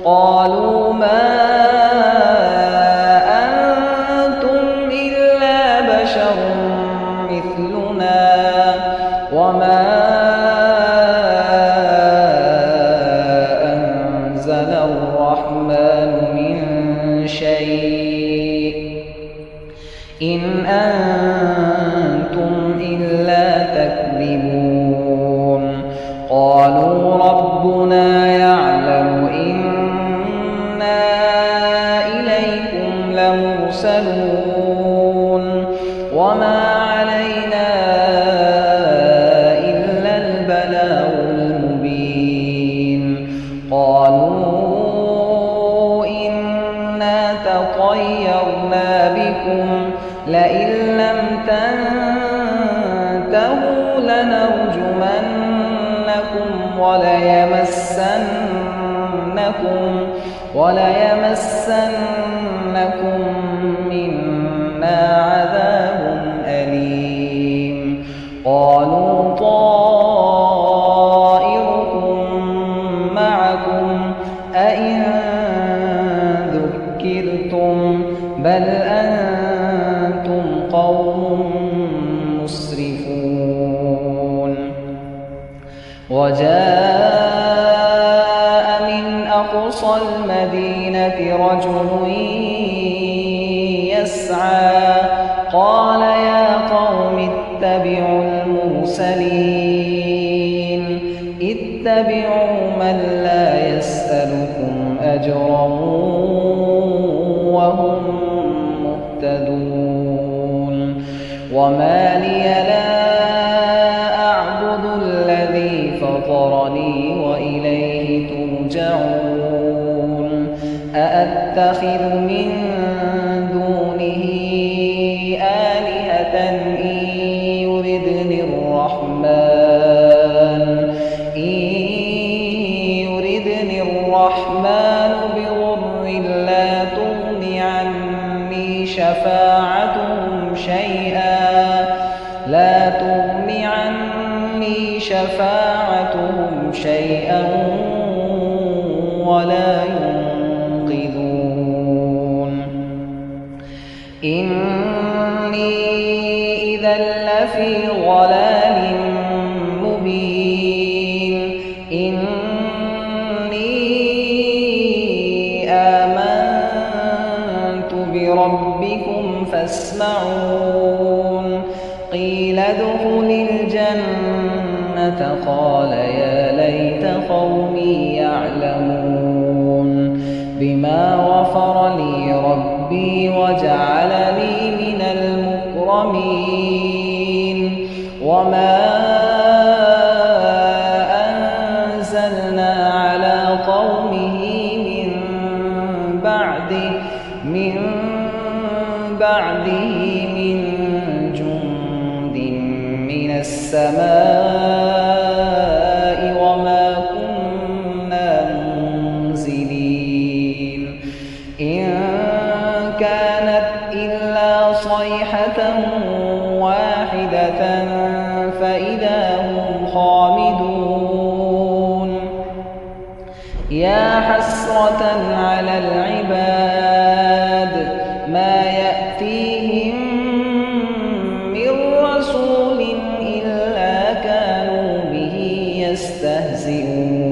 قالوا ما أنتم إلا بشر مثلنا وما أنزل الرحمن من شيء إن أنتم إلا تكذبون قالوا ربنا يعلم إنا إليكم لمرسلون وما علينا إلا البلاغ المبين قالوا إنا تطيرنا بكم لئن لم تنتهوا لنرجمنكم وليمسنكم منا عذاب أليم قالوا طائركم معكم أئن ذكرتم بل أنتم قوم مسرفون وجاء من أقصى المدينة رجل يسعى قال يا قوم اتبعوا المرسلين اتبعوا من لا يسألكم أجرا وهم مهتدون وما لي لا أعبد الذي فطرني وإليه ترجعون أأتخذ من دونه آلهة إن يردني الرحمن بضر لا تغن عني شفاعتهم شيئا ولا ينقذون إني إذا لفي ضلال مبين إني آمنت بربكم فاسمعون قيل ادخل الجنة قال يا ليت قومي يعلمون بما غفر لي ربي وجعلني من المكرمين وما أنزلنا على قومه من بعده من جند من السماء وما كنا منزلين إن كانت إلا صيحة واحدة فإذا هم خامدون يا حسرة على العباد ما يأتيهم من رسول إلا كانوا به يستهزئون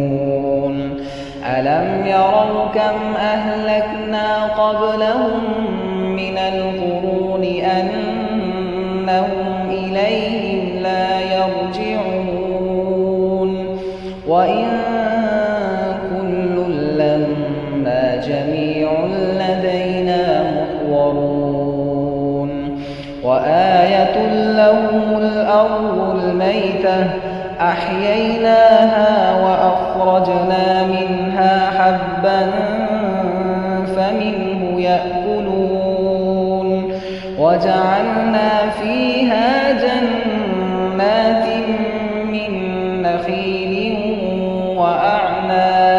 ألم يروا كم أهلكنا قبلهم من القرون أنهم إليهم لا يرجعون وإن كل لما جميع لدينا محضرون وآية لهم الأرض الميتة أحييناها وأخرجنا منها حبا فمنه يأكلون وجعلنا فيها جنات من نخيل وأعناب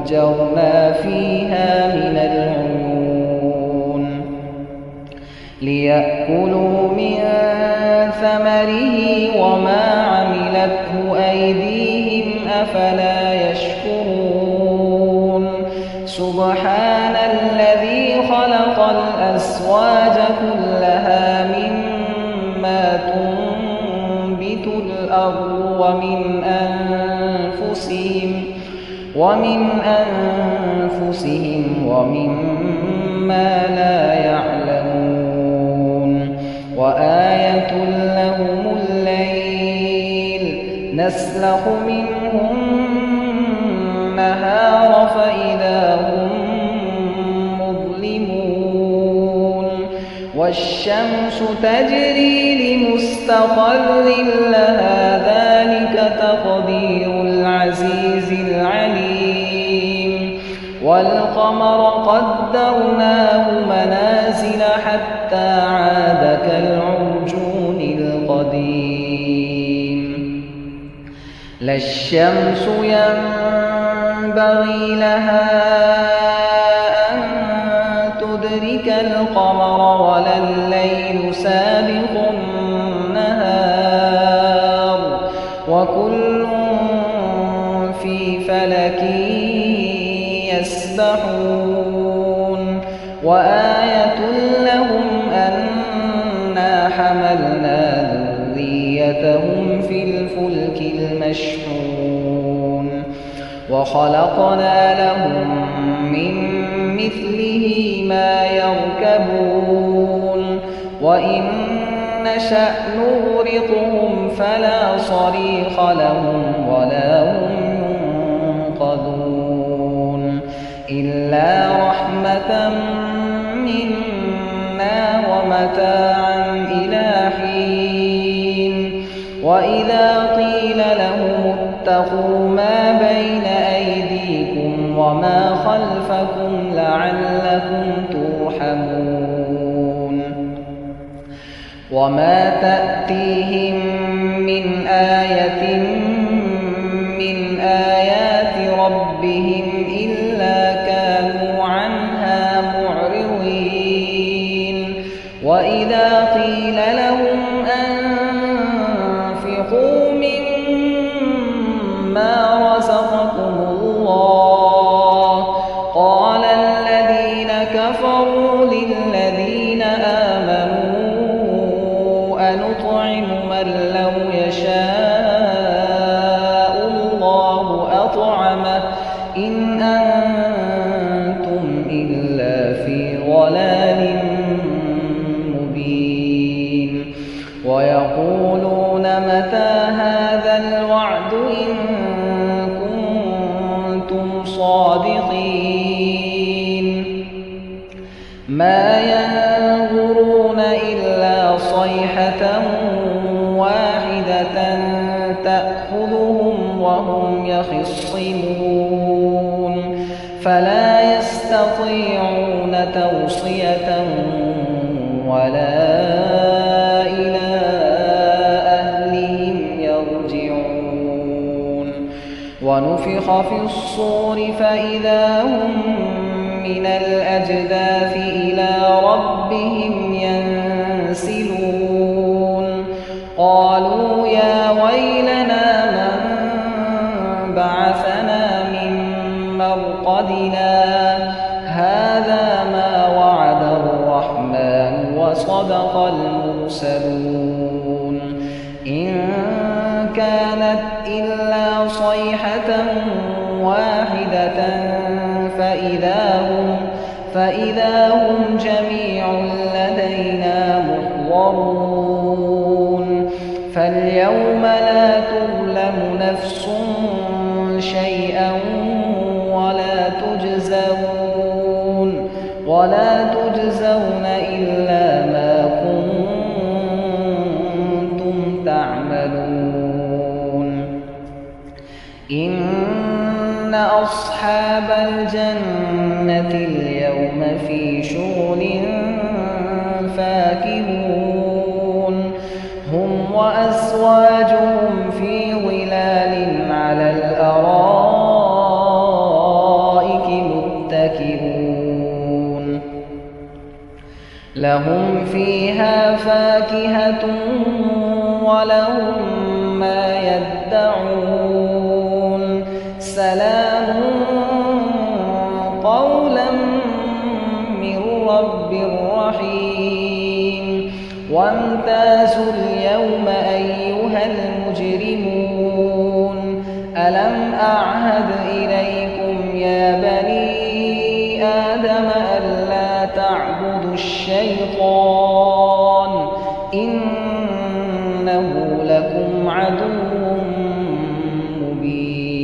وفجرنا فيها من العيون ليأكلوا من ثمره وما عملته أيديهم أفلا يشكرون سبحان الذي خلق الأزواج كلها مما تنبت الأرض ومن أنفسهم ومما لا يعلمون وآية لهم الليل نسلخ منه النهار فإذا هم مظلمون والشمس تجري لمستقر لها ذلك تقدير العزيز العليم والقمر قدرناه منازل حتى عاد كالعرجون القديم لا الشمس ينبغي لها أن تدرك القمر ولا الليل سابق النهار وكل في فلك يسبحون وآية لهم أنا حملنا ذريتهم في الفلك المشحون وخلقنا لهم من مثله ما يركبون وإن نشأ نغرقهم فلا صريخ لهم ولا هم ينقذون إلا رحمة منا ومتاعا إلى حين وإذا قيل لهم اتقوا ما بين أيديكم وما خلفكم لعلكم ترحمون وما تأتيهم من آية من آيات ربهم إلا كانوا عنها معرضين وإذا قيل لهم أنفقوا مما رزقكم الله قال الذين كفروا للذين آمنوا أنطعم من لو يشاء الله أطعمه إن أنتم إلا في ضلال مبين ويقولون متى هذا الوعد إن كنتم صادقين ما ينظرون إلا صيحة واحدة تأخذهم وهم يخصمون فلا يستطيعون توصية ولا إلى أهلهم يرجعون ونفخ في الصور فإذا هم من الأجداث إلى ربهم ينسلون قالوا يا ويلنا من بعثنا من مرقدنا هذا ما وعد الرحمن وصدق المرسلون إن كانت إلا صيحة واحدة فإذا هم جميع لدينا محضرون فاليوم لا تظلم نفس شيئا ولا تجزون إلا ما كنتم تعملون إن أصحاب الجنة اليوم في شغل فاكهون هم وأزواجهم في ظلال على الأرائك متكئون لهم فيها فاكهة ولهم ما يدعون سلام قولا من رب رحيم وامتازوا اليوم أيها المجرمون ألم أعهد إليكم يا بني آدم ألا تعبدوا الشيطان إنه لكم عدو مبين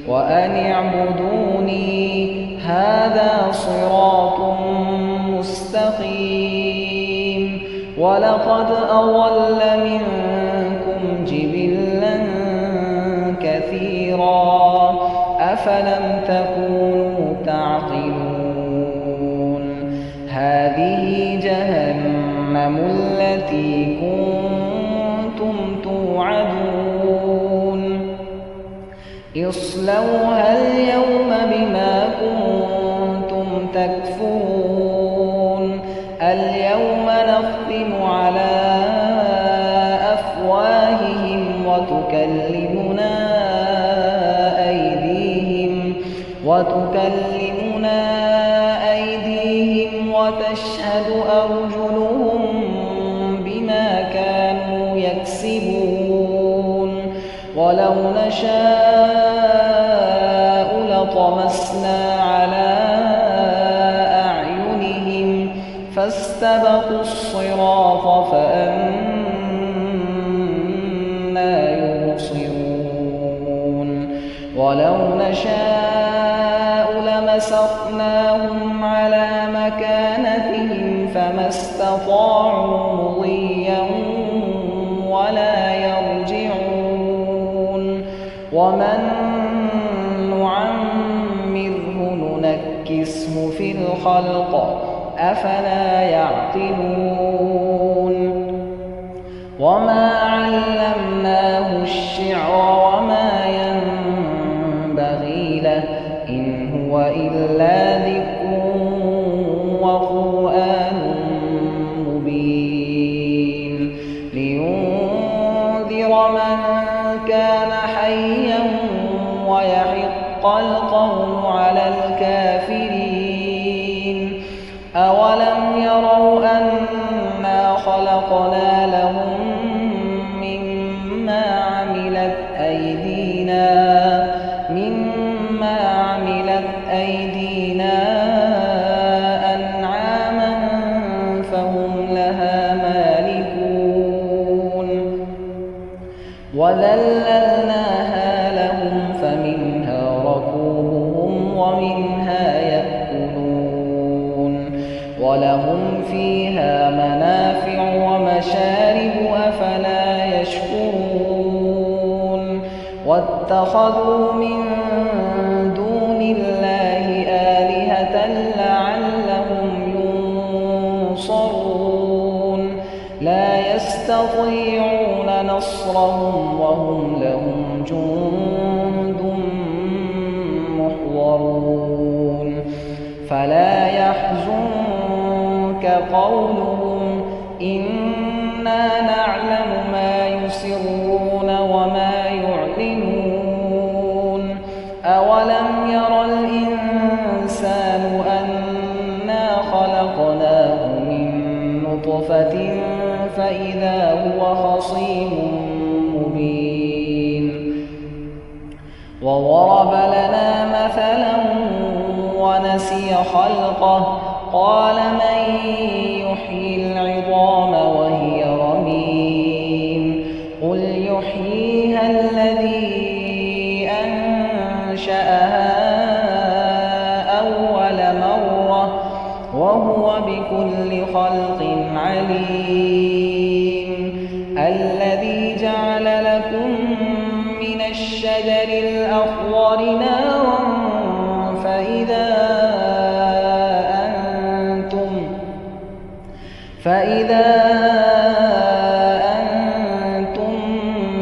وأن اعبدوني هذا صراط مستقيم ولقد أضل منكم جبلا كثيرا أفلم تكونوا تعقلون هذه جهنم التي كنتم توعدون اصلوها اليوم بما كنتم تكفرون اليوم نختم على أفواههم وتكلمنا أيديهم وتشهد أرجلهم بما كانوا يكسبون ولو نشاء لطمسنا على أعينهم فاستبقوا الصراط فأنى يبصرون ولو نشاء لمسخناهم على مكانتهم فما استطاعوا مضيا ولا يرجعون ومن نعمره ننكسه في الخلق أفلا يعقلون وما علمناه الشعر وما ينبغي له إن هو إلا ذكر وقرآن مبين لينذر من كان حيا ويحق القول على الكافرين أولم يروا أنا خلقنا لهم مما عملت أيدينا أنعاما فهم لها مالكون وذللناها لهم فمنها ركوبهم ومنها يأكلون ولهم فيها منافع ومشارب أفلا يشكرون واتخذوا من دون الله آلهة لعلهم ينصرون لا يستطيعون نصرهم وهم لهم جند محضرون فلا يحزنك قولهم إنا نعلم ما يسرون وما يعلنون أولم ير الإنسان أنا خلقناه من نطفة فإذا هو خصيم مبين وضرب لنا مثلا ونسي خلقه قال من يحيي العظام وهي رميم قل يحييها الذي أنشأها أول مرة وهو بكل خلق عليم الذي جعل لكم من الشجر الأخضر نارا فإذا أنتم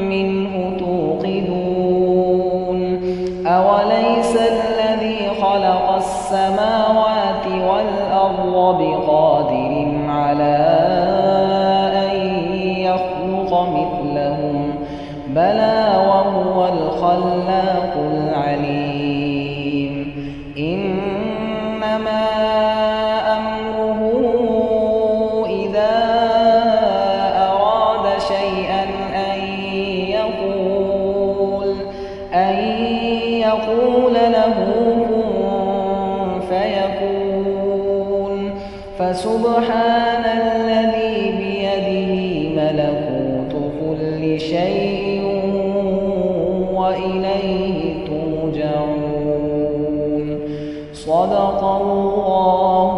منه توقدون أوليس الذي خلق السماوات والأرض بقادر على أن يخلق مثلهم بلى بلى وهو الخلاق العليم إنما أمره إذا أراد شيئا أن يقول له كن فيكون فسبحان الذي بيده ملكوت كل شيء وإليه ترجعون. صدق الله